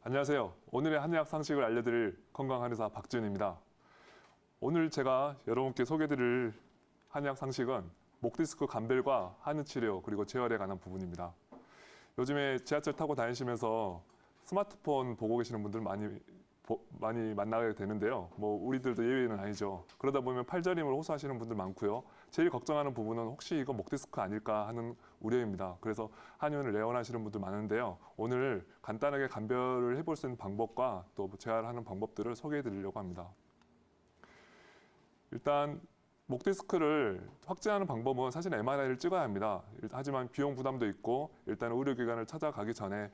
안녕하세요. 오늘의 한의학 상식을 알려드릴 건강한의사 박지훈입니다. 오늘 제가 여러분께 소개해드릴 한의학 상식은 목디스크 감별과 한의치료 그리고 재활에 관한 부분입니다. 요즘에 지하철 타고 다니시면서 스마트폰 보고 계시는 분들 많이 만나게 되는데요. 우리들도 예외는 아니죠. 그러다 보면 팔저림을 호소하시는 분들 많고요. 제일 걱정하는 부분은 혹시 이거 목디스크 아닐까 하는 우려입니다. 그래서 한의원을 내원하시는 분들 많은데요. 오늘 간단하게 감별을 해볼 수 있는 방법과 또 재활하는 방법들을 소개해 드리려고 합니다. 일단 목디스크를 확진하는 방법은 사실 MRI를 찍어야 합니다. 하지만 비용 부담도 있고 일단 의료기관을 찾아가기 전에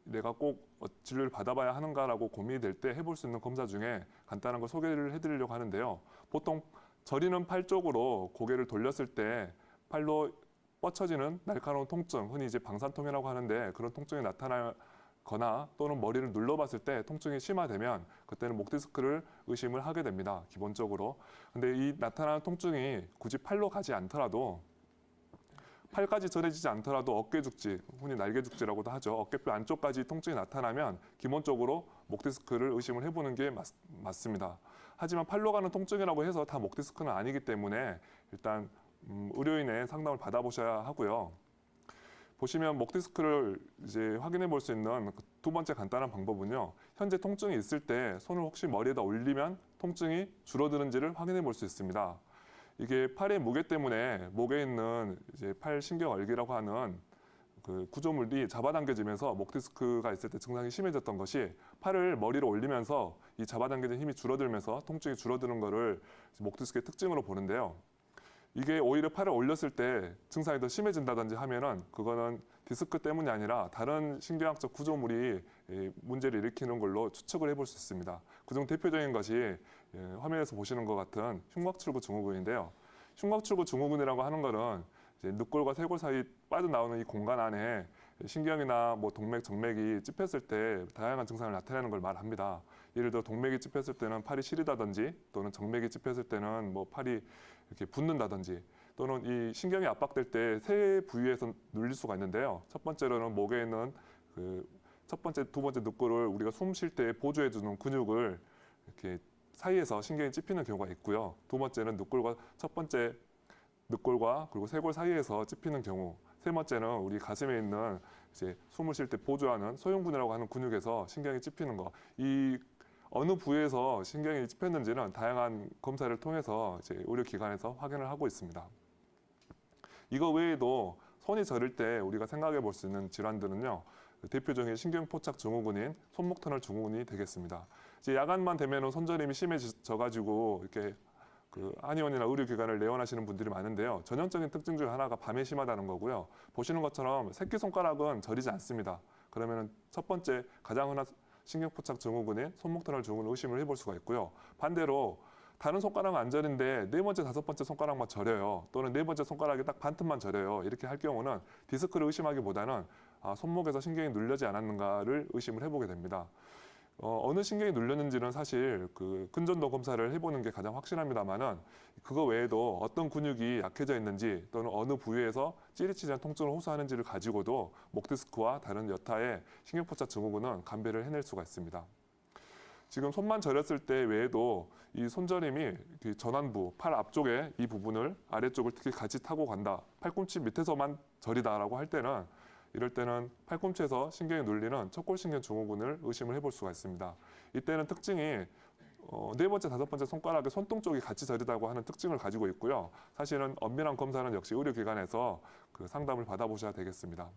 내가 꼭 진료를 받아봐야 하는가라고 고민이 될 때 해볼 수 있는 검사 중에 간단한 거 소개를 해드리려고 하는데요. 보통 저리는 팔 쪽으로 고개를 돌렸을 때 팔로 뻗쳐지는 날카로운 통증, 흔히 이제 방산통이라고 하는데 그런 통증이 나타나거나 또는 머리를 눌러봤을 때 통증이 심화되면 그때는 목디스크를 의심을 하게 됩니다. 기본적으로. 근데 이 나타나는 통증이 굳이 팔로 가지 않더라도 팔까지 전해지지 않더라도 어깨 죽지, 흔히 날개 죽지라고도 하죠. 어깨뼈 안쪽까지 통증이 나타나면 기본적으로 목디스크를 의심을 해보는 게 맞습니다. 하지만 팔로 가는 통증이라고 해서 다 목디스크는 아니기 때문에 일단 의료인의 상담을 받아보셔야 하고요. 보시면 목디스크를 이제 확인해 볼 수 있는 두 번째 간단한 방법은요. 현재 통증이 있을 때 손을 혹시 머리에다 올리면 통증이 줄어드는지를 확인해 볼 수 있습니다. 이게 팔의 무게 때문에 목에 있는 이제 팔 신경얼기라고 하는 그 구조물이 잡아당겨지면서 목디스크가 있을 때 증상이 심해졌던 것이 팔을 머리로 올리면서 이 잡아당겨진 힘이 줄어들면서 통증이 줄어드는 것을 목디스크의 특징으로 보는데요. 이게 오히려 팔을 올렸을 때 증상이 더 심해진다든지 하면은 그거는 디스크 때문이 아니라 다른 신경학적 구조물이 문제를 일으키는 걸로 추측을 해볼 수 있습니다. 그중 대표적인 것이 화면에서 보시는 것 같은 흉곽출구 증후군인데요. 흉곽출구 증후군이라고 하는 것은 이제 늑골과 쇄골 사이 빠져나오는 이 공간 안에 신경이나 동맥, 정맥이 찝혔을 때 다양한 증상을 나타내는 걸 말합니다. 예를 들어 동맥이 찝혔을 때는 팔이 시리다든지 또는 정맥이 찝혔을 때는 팔이 이렇게 붓는다든지 또는 이 신경이 압박될 때 세 부위에서 눌릴 수가 있는데요. 첫 번째로는 목에 있는 첫 번째, 두 번째 늑골을 우리가 숨 쉴 때 보조해주는 근육을 이렇게 사이에서 신경이 찝히는 경우가 있고요. 두 번째는 첫 번째 늑골과 그리고 쇄골 사이에서 찝히는 경우, 세 번째는 우리 가슴에 있는 이제 숨을 쉴 때 보조하는 소형근이라고 하는 근육에서 신경이 찝히는 거. 이 어느 부위에서 신경이 찝혔는지는 다양한 검사를 통해서 이제 의료기관에서 확인을 하고 있습니다. 이거 외에도 손이 저릴 때 우리가 생각해 볼 수 있는 질환들은요. 대표적인 신경포착 증후군인 손목 터널 증후군이 되겠습니다. 이제 야간만 되면은 손저림이 심해져가지고 이렇게 한의원이나 의료기관을 내원하시는 분들이 많은데요. 전형적인 특징 중 하나가 밤에 심하다는 거고요. 보시는 것처럼 새끼손가락은 저리지 않습니다. 그러면 첫 번째 가장 흔한 신경포착 증후군인 손목터널 증후군을 의심을 해볼 수가 있고요. 반대로 다른 손가락은 안 저린데 네 번째, 다섯 번째 손가락만 저려요. 또는 네 번째 손가락이 딱 반틈만 저려요. 이렇게 할 경우는 디스크를 의심하기보다는 손목에서 신경이 눌려지 않았는가를 의심을 해보게 됩니다. 어느 신경이 눌렸는지는 사실 근전도 검사를 해보는 게 가장 확실합니다만은 그거 외에도 어떤 근육이 약해져 있는지 또는 어느 부위에서 찌릿찌릿한 통증을 호소하는지를 가지고도 목디스크와 다른 여타의 신경포착 증후군은 감별을 해낼 수가 있습니다. 지금 손만 저렸을 때 외에도 이 손저림이 전완부, 팔 앞쪽에 이 부분을 아래쪽을 특히 같이 타고 간다. 팔꿈치 밑에서만 저리다라고 할 때는 이럴 때는 팔꿈치에서 신경이 눌리는 척골신경 증후군을 의심을 해볼 수가 있습니다. 이때는 특징이 네 번째, 다섯 번째 손가락의 손등 쪽이 같이 저리다고 하는 특징을 가지고 있고요. 사실은 엄밀한 검사는 역시 의료기관에서 상담을 받아보셔야 되겠습니다.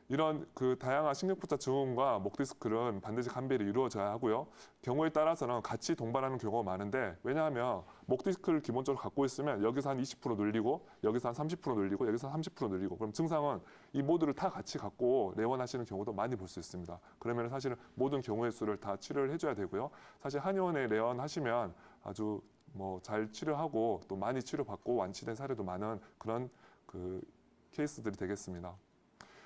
이런 다양한 신경포착 증후군과 목디스크는 반드시 감별이 이루어져야 하고요. 경우에 따라서는 같이 동반하는 경우가 많은데 왜냐하면 목디스크를 기본적으로 갖고 있으면 여기서 한 20% 눌리고 여기서 한 30% 눌리고 여기서 한 30% 눌리고 그럼 증상은 이 모두를 다 같이 갖고 내원하시는 경우도 많이 볼 수 있습니다. 그러면 사실은 모든 경우의 수를 다 치료를 해줘야 되고요. 사실 한의원에 내원하시면 아주 잘 치료하고 또 많이 치료받고 완치된 사례도 많은 그런 케이스들이 되겠습니다.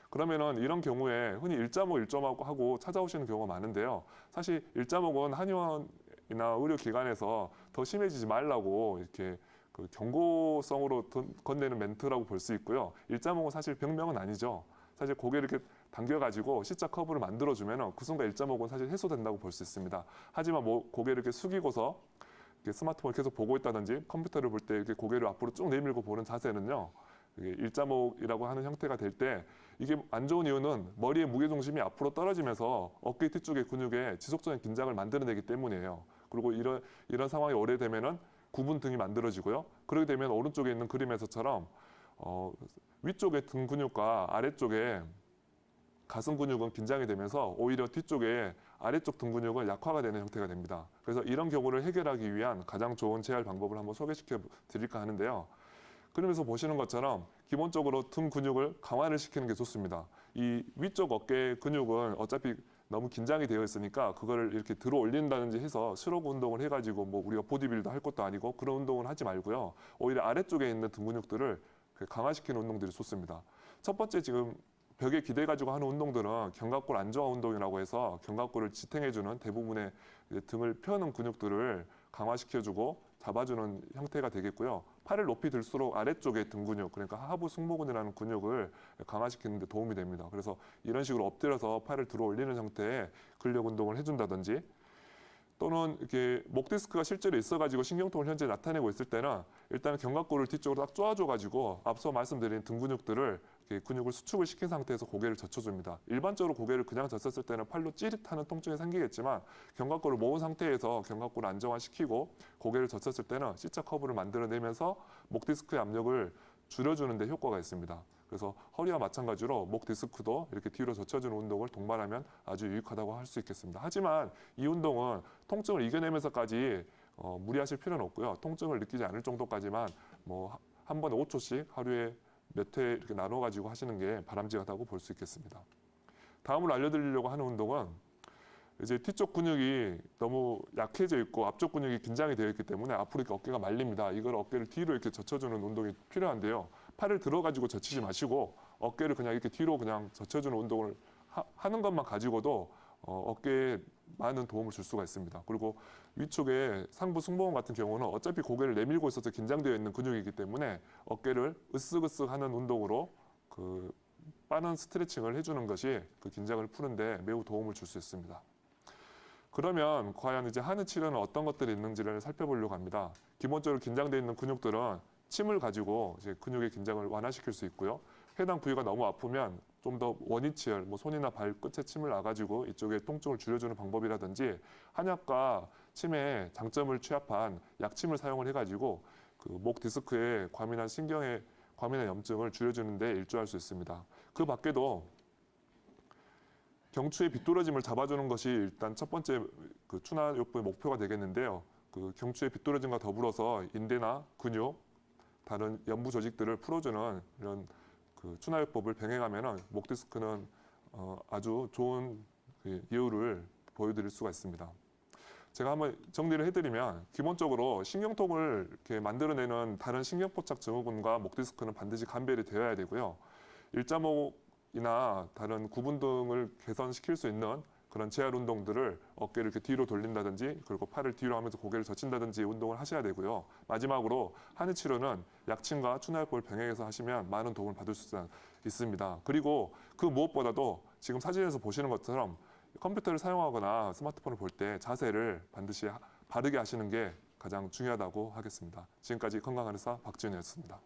그러면은 이런 경우에 흔히 일자목, 일조목 하고 찾아오시는 경우가 많은데요. 사실 일자목은 한의원이나 의료기관에서 더 심해지지 말라고 이렇게 경고성으로 건네는 멘트라고 볼 수 있고요. 일자목은 사실 병명은 아니죠. 사실 고개 이렇게 당겨가지고 C자 커브를 만들어주면 그 순간 1.5는 사실 해소된다고 볼 수 있습니다. 하지만 뭐 고개를 이렇게 숙이고서 이렇게 스마트폰을 계속 보고 있다든지 컴퓨터를 볼 때 이렇게 고개를 앞으로 쭉 내밀고 보는 자세는요. 1.5이라고 하는 형태가 될 때 이게 안 좋은 이유는 머리의 무게중심이 앞으로 떨어지면서 어깨 뒤쪽의 근육에 지속적인 긴장을 만들어내기 때문이에요. 그리고 이런 상황이 오래되면은 구분 등이 만들어지고요. 그렇게 되면 오른쪽에 있는 그림에서처럼 위쪽의 등 근육과 아래쪽에 가슴 근육은 긴장이 되면서 오히려 뒤쪽에 아래쪽 등 근육은 약화가 되는 형태가 됩니다. 그래서 이런 경우를 해결하기 위한 가장 좋은 재활 방법을 한번 소개시켜 드릴까 하는데요. 그러면서 보시는 것처럼 기본적으로 등 근육을 강화를 시키는 게 좋습니다. 이 위쪽 어깨 근육은 어차피 너무 긴장이 되어 있으니까 그거를 이렇게 들어 올린다든지 해서 스로그 운동을 해가지고 뭐 우리가 보디빌더 할 것도 아니고 그런 운동을 하지 말고요. 오히려 아래쪽에 있는 등 근육들을 강화시키는 운동들이 좋습니다. 첫 번째 지금 벽에 기대가지고 하는 운동들은 견갑골 안정화 운동이라고 해서 견갑골을 지탱해주는 대부분의 등을 펴는 근육들을 강화시켜주고 잡아주는 형태가 되겠고요. 팔을 높이 들수록 아래쪽의 등 근육, 그러니까 하부 승모근이라는 근육을 강화시키는 데 도움이 됩니다. 그래서 이런 식으로 엎드려서 팔을 들어 올리는 형태의 근력 운동을 해준다든지 또는 이렇게 목 디스크가 실제로 있어가지고 신경통을 현재 나타내고 있을 때는 일단 견갑골을 뒤쪽으로 딱 쪼아줘가지고 앞서 말씀드린 등 근육들을 이렇게 근육을 수축을 시킨 상태에서 고개를 젖혀줍니다. 일반적으로 고개를 그냥 젖혔을 때는 팔로 찌릿하는 통증이 생기겠지만 견갑골을 모은 상태에서 견갑골을 안정화시키고 고개를 젖혔을 때는 C자 커브를 만들어내면서 목 디스크의 압력을 줄여주는 데 효과가 있습니다. 그래서 허리와 마찬가지로 목 디스크도 이렇게 뒤로 젖혀주는 운동을 동반하면 아주 유익하다고 할 수 있겠습니다. 하지만 이 운동은 통증을 이겨내면서까지 무리하실 필요는 없고요. 통증을 느끼지 않을 정도까지만 뭐 한 번에 5초씩 하루에 몇 회 이렇게 나눠 가지고 하시는 게 바람직하다고 볼 수 있겠습니다. 다음으로 알려드리려고 하는 운동은 이제 뒤쪽 근육이 너무 약해져 있고 앞쪽 근육이 긴장이 되어 있기 때문에 앞으로 이렇게 어깨가 말립니다. 이걸 어깨를 뒤로 이렇게 젖혀주는 운동이 필요한데요. 팔을 들어가지고 젖히지 마시고 어깨를 그냥 이렇게 뒤로 그냥 젖혀주는 운동을 하는 것만 가지고도 어깨에 많은 도움을 줄 수가 있습니다. 그리고 위쪽에 상부 승모근 같은 경우는 어차피 고개를 내밀고 있어서 긴장되어 있는 근육이기 때문에 어깨를 으쓱으쓱 하는 운동으로 그 빠른 스트레칭을 해주는 것이 그 긴장을 푸는데 매우 도움을 줄 수 있습니다. 그러면 과연 이제 하는 치료는 어떤 것들이 있는지를 살펴보려고 합니다. 기본적으로 긴장되어 있는 근육들은 침을 가지고 이제 근육의 긴장을 완화시킬 수 있고요. 해당 부위가 너무 아프면 좀 더 원위치열, 뭐 손이나 발끝에 침을 놔가지고 이쪽에 통증을 줄여주는 방법이라든지 한약과 침의 장점을 취합한 약침을 사용을 해가지고 그 목 디스크에 과민한 신경의 과민한 염증을 줄여주는 데 일조할 수 있습니다. 그 밖에도 경추의 비뚤어짐을 잡아주는 것이 일단 첫 번째 그 추나요법의 목표가 되겠는데요. 그 경추의 비뚤어짐과 더불어서 인대나 근육, 다른 연부 조직들을 풀어주는 이런 그 추나요법을 병행하면은 목 디스크는 아주 좋은 그 예후를 보여드릴 수가 있습니다. 제가 한번 정리를 해드리면 기본적으로 신경통을 이렇게 만들어내는 다른 신경포착 증후군과 목 디스크는 반드시 감별이 되어야 되고요. 1.5이나 다른 구분 등을 개선시킬 수 있는 그런 재활 운동들을 어깨를 이렇게 뒤로 돌린다든지 그리고 팔을 뒤로 하면서 고개를 젖힌다든지 운동을 하셔야 되고요. 마지막으로 한의 치료는 약침과 추나요법을 병행해서 하시면 많은 도움을 받을 수 있습니다. 그리고 그 무엇보다도 지금 사진에서 보시는 것처럼 컴퓨터를 사용하거나 스마트폰을 볼 때 자세를 반드시 바르게 하시는 게 가장 중요하다고 하겠습니다. 지금까지 건강한 의사 박지훈이었습니다.